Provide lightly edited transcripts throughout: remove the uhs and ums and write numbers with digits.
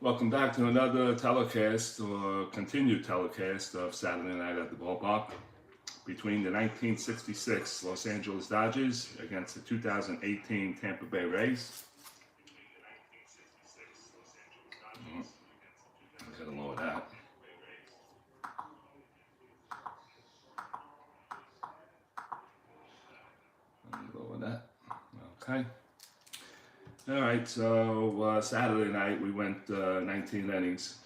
Welcome back to another telecast or continued telecast of Saturday Night at the Ballpark between the 1966 Los Angeles Dodgers against the 2018 Tampa Bay Rays. I gotta lower that. Let me lower that. Okay. All right, so Saturday night we went 19 innings.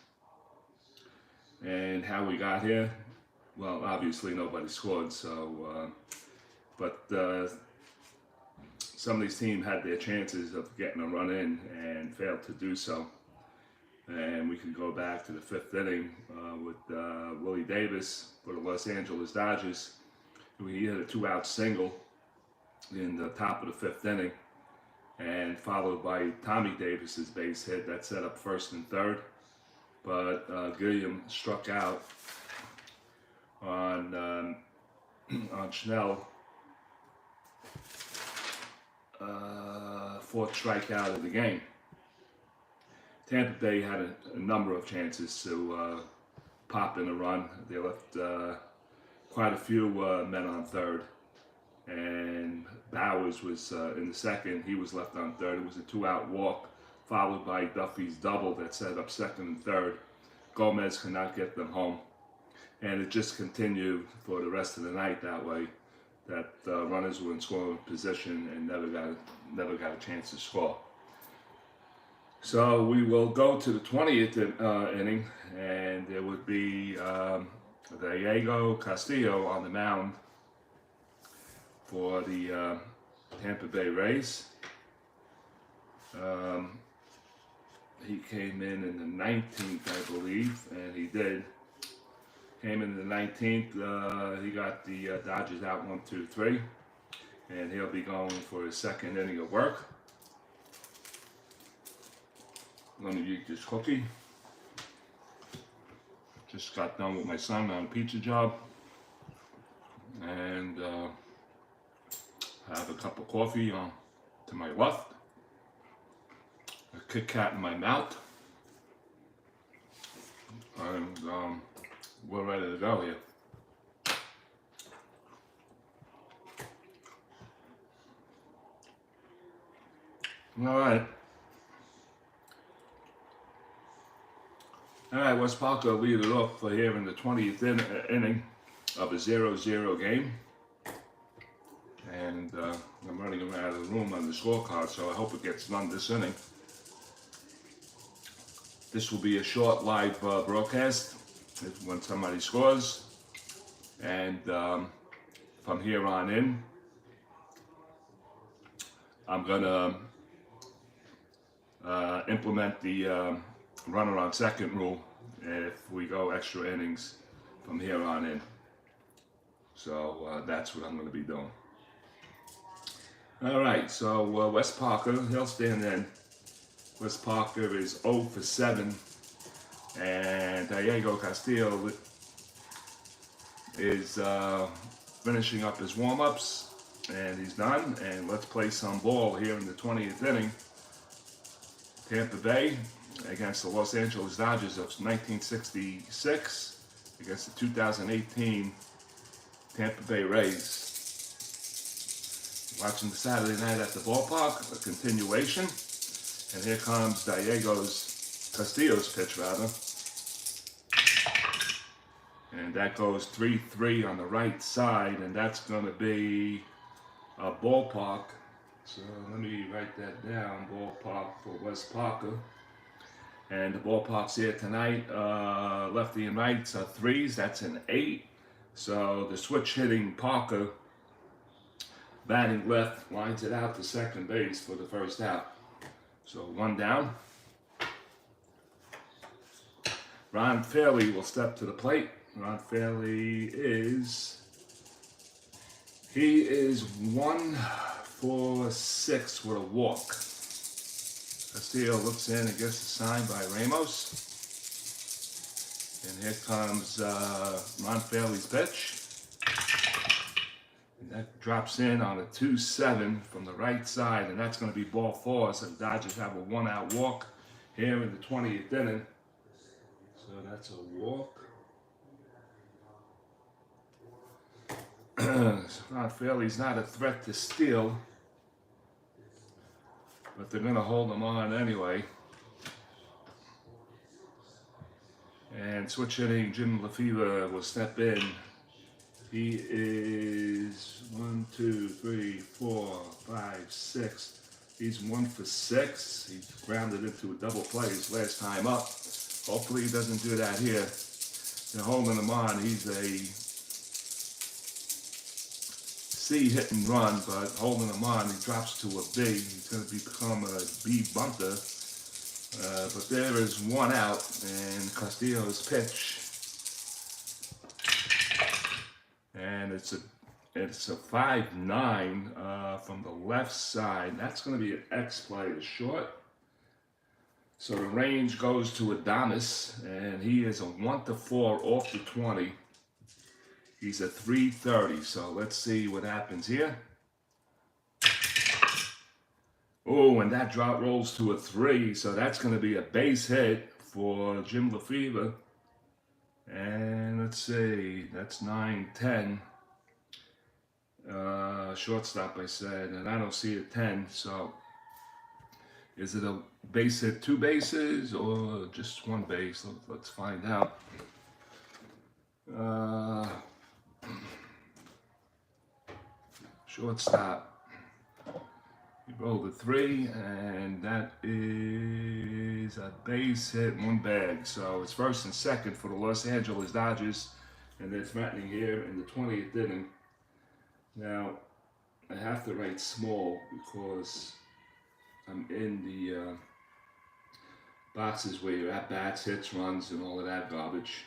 And how we got here, well, obviously nobody scored, so, but some of these teams had their chances of getting a run in and failed to do so. And we can go back to the fifth inning with Willie Davis for the Los Angeles Dodgers. He hit a two-out single in the top of the fifth inning, and followed by Tommy Davis's base hit that set up first and third. But Gilliam struck out on Schnell, fourth strikeout of the game. Tampa Bay had a number of chances to pop in a run. They left quite a few men on third, and Bowers was in the second. He was left on third. It was a two-out walk, followed by Duffy's double that set up second and third. Gomez could not get them home, and it just continued for the rest of the night that way. That runners were in scoring position and never got a chance to score. So we will go to the 20th inning, and there would be Diego Castillo on the mound for the Tampa Bay Rays. He came in the 19th, I believe, and he did. Came in the 19th. He got the Dodgers out 1-2-3, and he'll be going for his second inning of work. Let me eat this cookie. Just got done with my son on a pizza job, and have a cup of coffee to my left. A Kit Kat in my mouth, and we're ready to go here. All right. Wes Parker lead it off for here in the 20th inning of a 0-0 game. And I'm running around the room on the scorecard, so I hope it gets done this inning. This will be a short live broadcast when somebody scores, and from here on in, I'm gonna implement the runner on second rule if we go extra innings from here on in. So that's what I'm going to be doing. All right, so Wes Parker, he'll stand in. Wes Parker is 0 for 7, and Diego Castillo is finishing up his warm-ups, and he's done. And let's play some ball here in the 20th inning. Tampa Bay against the Los Angeles Dodgers of 1966 against the 2018 Tampa Bay Rays. Watching the Saturday Night at the Ballpark, a continuation. And here comes Castillo's pitch rather. And that goes 3-3 on the right side, and that's going to be a ballpark. So let me write that down, ballpark for Wes Parker. And the ballparks here tonight, lefty and rights are 3s, that's an 8. So the switch hitting Parker, batting left, lines it out to second base for the first out. So one down. Ron Fairley will step to the plate. Ron Fairley is 1 for 6 with a walk. Castillo looks in and gets a sign by Ramos. And here comes Ron Fairley's pitch. And that drops in on a 2-7 from the right side, and that's going to be ball 4. So the Dodgers have a 1-out walk here in the 20th inning. So that's a walk. Ron Fairley's not a threat to steal, but they're going to hold him on anyway. And switch hitting, Jim Lefevre will step in. He is 1, 2, 3, 4, 5, 6. He's 1 for 6. He's grounded into a double play his last time up. Hopefully he doesn't do that here. They're holding him on. He's a C hit and run, but holding him on, he drops to a B. He's going to become a B bunter. But there is one out, and Castillo's pitch. And it's a 5-9 from the left side. That's going to be an X play, a short. So the range goes to Adames, and he is a 1-4 off the 20. He's a 330. So let's see what happens here. Oh, and that drop rolls to a 3. So that's going to be a base hit for Jim Lefevre. And let's see, that's 9-10. Shortstop, I said, and I don't see a 10. So is it a base hit, 2 bases, or just 1 base? Let's find out. Shortstop. He rolled a 3, and that is a base hit, 1 bag. So it's first and second for the Los Angeles Dodgers, and they're threatening here in the 20th inning. Now, I have to write small because I'm in the boxes where you're at bats, hits, runs, and all of that garbage.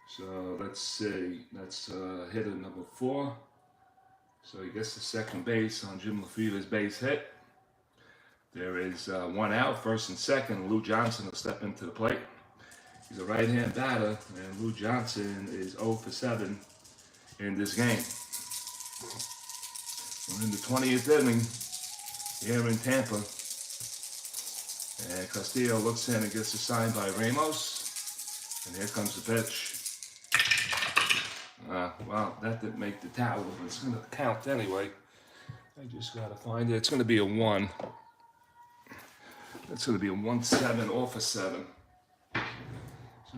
So let's see, that's hitter number 4. So he gets the second base on Jim Lefevre's base hit. There is 1 out, first and second. Lou Johnson will step into the plate. He's a right-hand batter, and Lou Johnson is 0 for 7 in this game. We're in the 20th inning here in Tampa. And Castillo looks in and gets a sign by Ramos. And here comes the pitch. Well, that didn't make the towel, but it's going to count anyway. I just got to find it. It's going to be a 1. That's going to be a 1-7 off a 7. So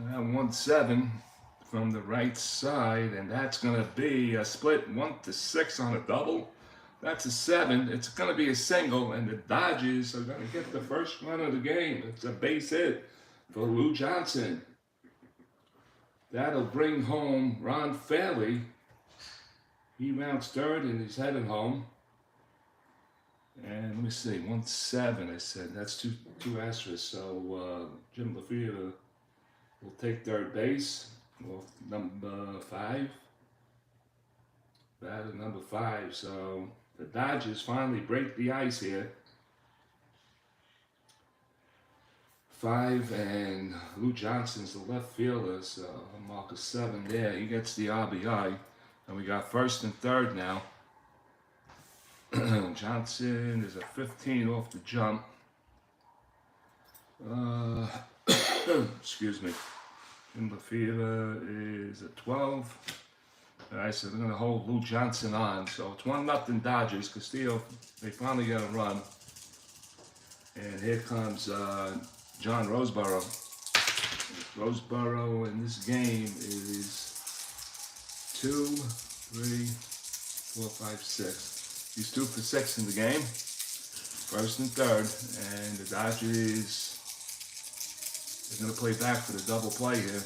now 1-7 from the right side, and that's going to be a split 1-6 on a double. That's a 7. It's going to be a single, and the Dodgers are going to get the first run of the game. It's a base hit for Lou Johnson. That'll bring home Ron Fairley. He rounds third and he's heading home. And let me see, 1-7, I said. That's two asterisks. So Jim Lefevre will take third base off number 5. Batter number 5. So the Dodgers finally break the ice here. 5, and Lou Johnson's the left fielder, so I'll mark a 7 there. He gets the RBI, and we got first and third now. Johnson is a 15 off the jump. Excuse me. Jim Lefevre is a 12. All right, so they're going to hold Lou Johnson on. So it's 1-0 Dodgers. Castillo, they finally got a run. And here comes John Roseboro. Roseboro in this game is 2, 3, 4, 5, 6. He's 2 for 6 in the game. First and third. And the Dodgers, they're going to play back for the double play here.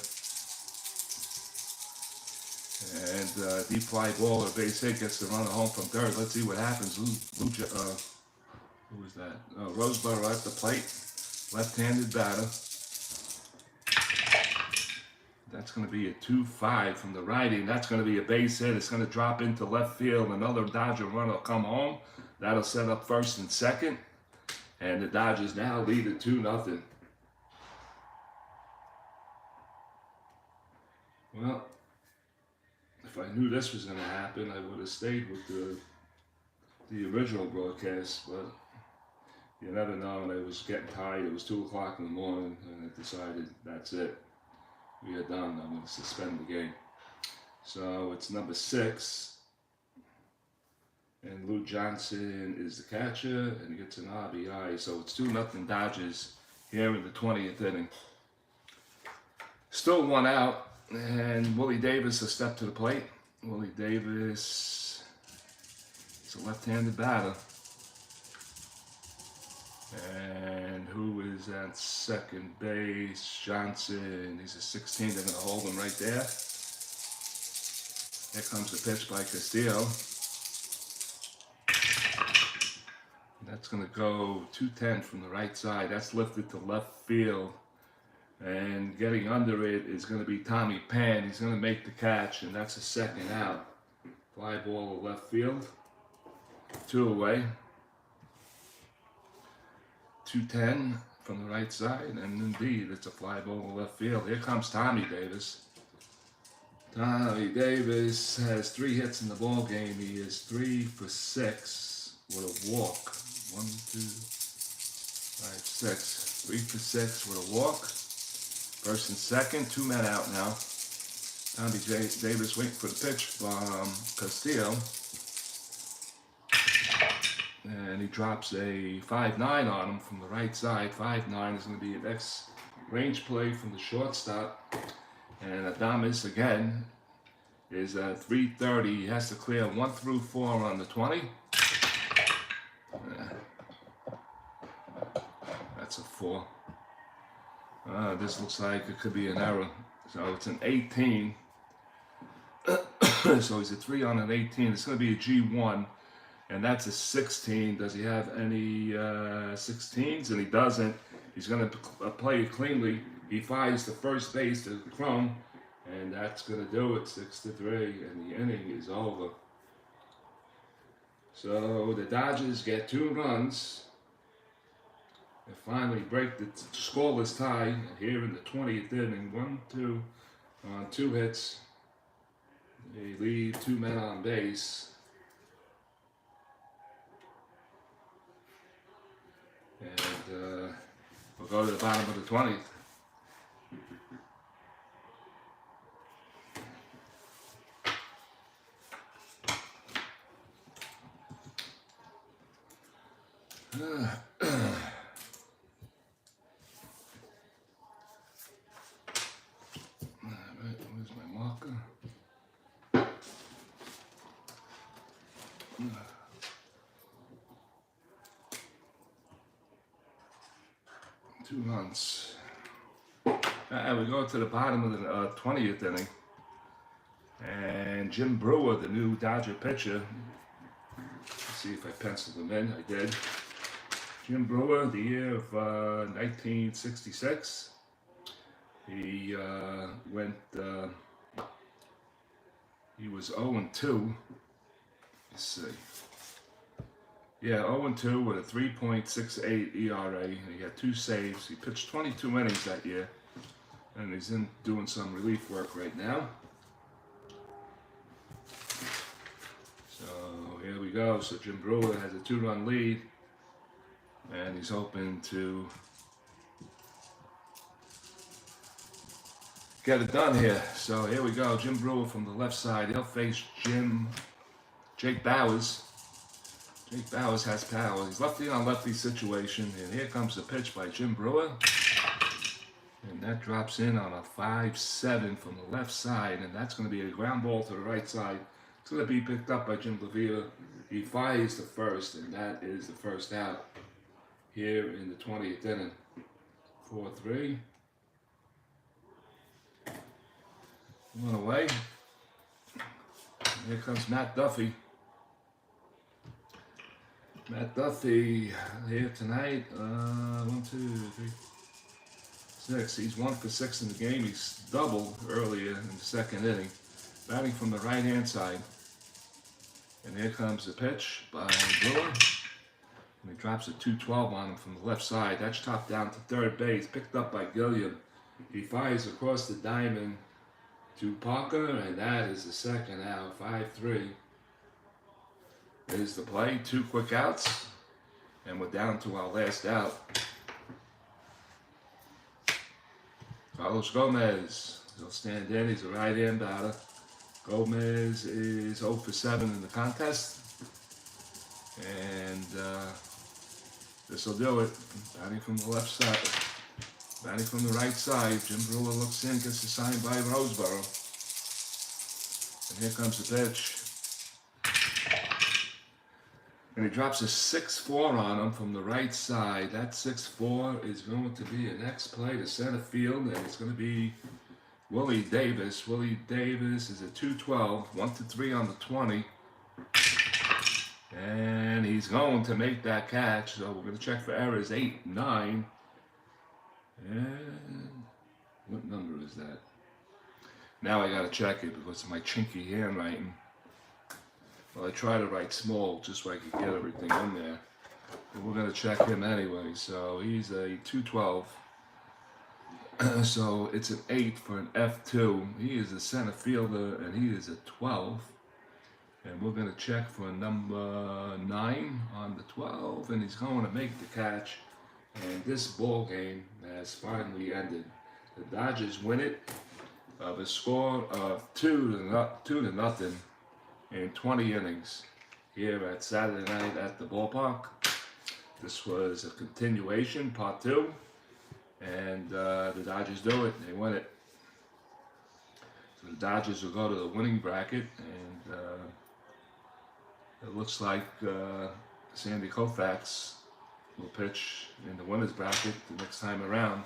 And deep fly ball or base hit gets the runner home from third. Let's see what happens. Who is that? Roseboro at the plate. Left-handed batter. That's going to be a 2-5 from the righty. That's going to be a base hit. It's going to drop into left field. Another Dodger runner will come home. That'll set up first and second. And the Dodgers now lead at 2-0. Well, if I knew this was going to happen, I would have stayed with the original broadcast. But You never know, and I was getting tired. It was 2 o'clock in the morning, and I decided that's it. We are done. I'm going to suspend the game. So it's number 6, and Lou Johnson is the catcher, and he gets an RBI. So it's 2-0 Dodgers here in the 20th inning. Still 1 out, and Willie Davis a step to the plate. Willie Davis is a left-handed batter. And who is at second base? Johnson. He's a 16. They're going to hold him right there. Here comes the pitch by Castillo. That's going to go 210 from the right side. That's lifted to left field. And getting under it is going to be Tommy Pan. He's going to make the catch, and that's a second out. Fly ball to left field. 2 away. 210 from the right side, and indeed, it's a fly ball to left field. Here comes Tommy Davis. Tommy Davis has 3 hits in the ball game. He is 3 for 6 with a walk. 1, 2, 5, 6. 3 for 6 with a walk. First and second, 2 men out now. Tommy Davis waiting for the pitch from Castillo. And he drops a 5-9 on him from the right side. 5-9 is going to be an range play from the shortstop. And Adames, again, is at 330. He has to clear 1 through 4 on the 20. That's a 4. This looks like it could be an error. So it's an 18. So he's a 3 on an 18. It's going to be a G1. And that's a 16. Does he have any 16s? And he doesn't. He's going to play it cleanly. He fires to first base to Crum, and that's going to do it. 6-3, and the inning is over. So the Dodgers get 2 runs. They finally break the scoreless tie here in the 20th inning. 1-2 on 2 hits. They leave 2 men on base. And we'll go to the bottom of the 20th. Where's my marker? 2 runs. We go to the bottom of the 20th inning. And Jim Brewer, the new Dodger pitcher. Let's see if I penciled him in. I did. Jim Brewer, the year of 1966. He he was 0-2. Let's see. Yeah, 0-2 with a 3.68 ERA. And he had 2 saves. He pitched 22 innings that year. And he's doing some relief work right now. So here we go. So Jim Brewer has a 2-run lead. And he's hoping to get it done here. So here we go. Jim Brewer from the left side. He'll face Jake Bowers. Jake Bowers has power. He's lefty on lefty situation. And here comes the pitch by Jim Brewer. And that drops in on a 5-7 from the left side. And that's going to be a ground ball to the right side. It's going to be picked up by Jim Levere. He fires the first, and that is the first out here in the 20th inning. 4-3. 1 away. Here comes Matt Duffy. Matt Duffy here tonight. 1, 2, 3, 6. He's 1 for 6 in the game. He's doubled earlier in the second inning. Batting from the right-hand side. And here comes the pitch by Brewer. And he drops a 2-12 on him from the left side. That's chopped down to third base. Picked up by Gilliam. He fires across the diamond to Parker, and that is the second out. 5-3 is the play. 2 quick outs. And we're down to our last out. Carlos Gomez, he'll stand in, he's a right-hand batter. Gomez is 0 for 7 in the contest. And this will do it. Batting from the left side, batting from the right side. Jim Brewer looks in, gets assigned by Roseboro. And here comes the pitch. And he drops a 6-4 on him from the right side. That 6-4 is going to be a next play to center field, and it's going to be Willie Davis. Willie Davis is a 2-12, 1-3 on the 20. And he's going to make that catch. So we're going to check for errors 8, 9. And what number is that? Now I got to check it because of my chinky handwriting. Well, I try to write small just so I can get everything in there. But we're going to check him anyway. So he's a 2-12. So it's an 8 for an F2. He is a center fielder and he is a 12. And we're going to check for number 9 on the 12. And he's going to make the catch. And this ball game has finally ended. The Dodgers win it of a score of 2-0 in 20 innings here at Saturday night at the ballpark. This was a continuation, part 2, and the Dodgers do it. They win it. So the Dodgers will go to the winning bracket, and it looks like Sandy Koufax will pitch in the winners bracket the next time around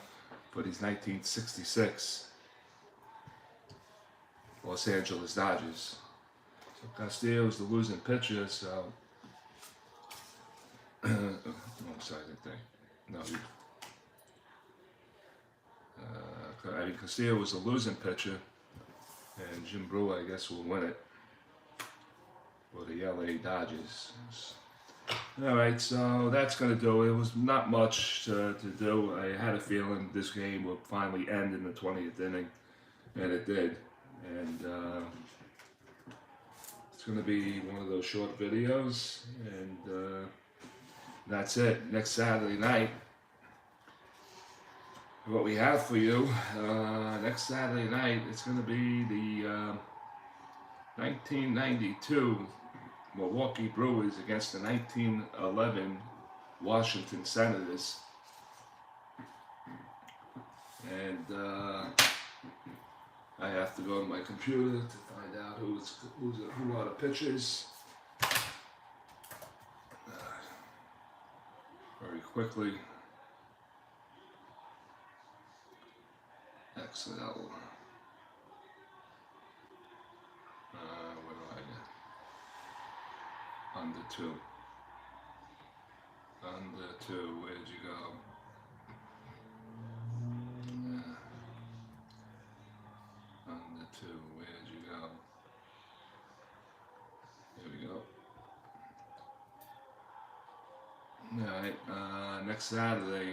for these 1966 Los Angeles Dodgers. Castillo is the losing pitcher, so wrong side, I think. No, I mean Castillo was the losing pitcher, and Jim Brewer, I guess, will win it for the LA Dodgers. All right, so that's going to do it. It was not much to do. I had a feeling this game would finally end in the 20th inning, and it did. And it's going to be one of those short videos, and that's it. Next Saturday night, what we have for you, next Saturday night, it's going to be the 1992 Milwaukee Brewers against the 1911 Washington Senators. And I have to go to my computer to find out who are the pitchers. Very quickly. Excel. Where do I get? Under 2. Under 2, where'd you go? Under 2, where'd you go? Here we go. Alright, next Saturday,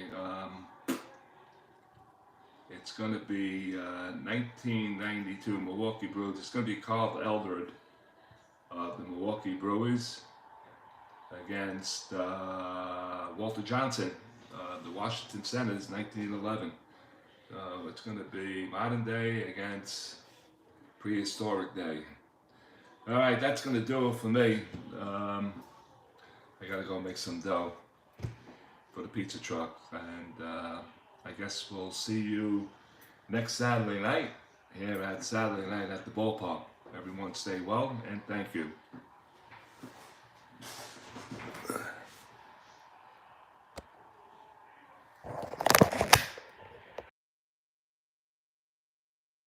it's going to be 1992 Milwaukee Brewers. It's going to be Carl Eldred of the Milwaukee Brewers against Walter Johnson, the Washington Senators, 1911. It's going to be modern day against prehistoric day. All right, that's going to do it for me. I got to go make some dough for the pizza truck, and I guess we'll see you next Saturday night here at Saturday Night at the Ballpark. Everyone stay well, and thank you.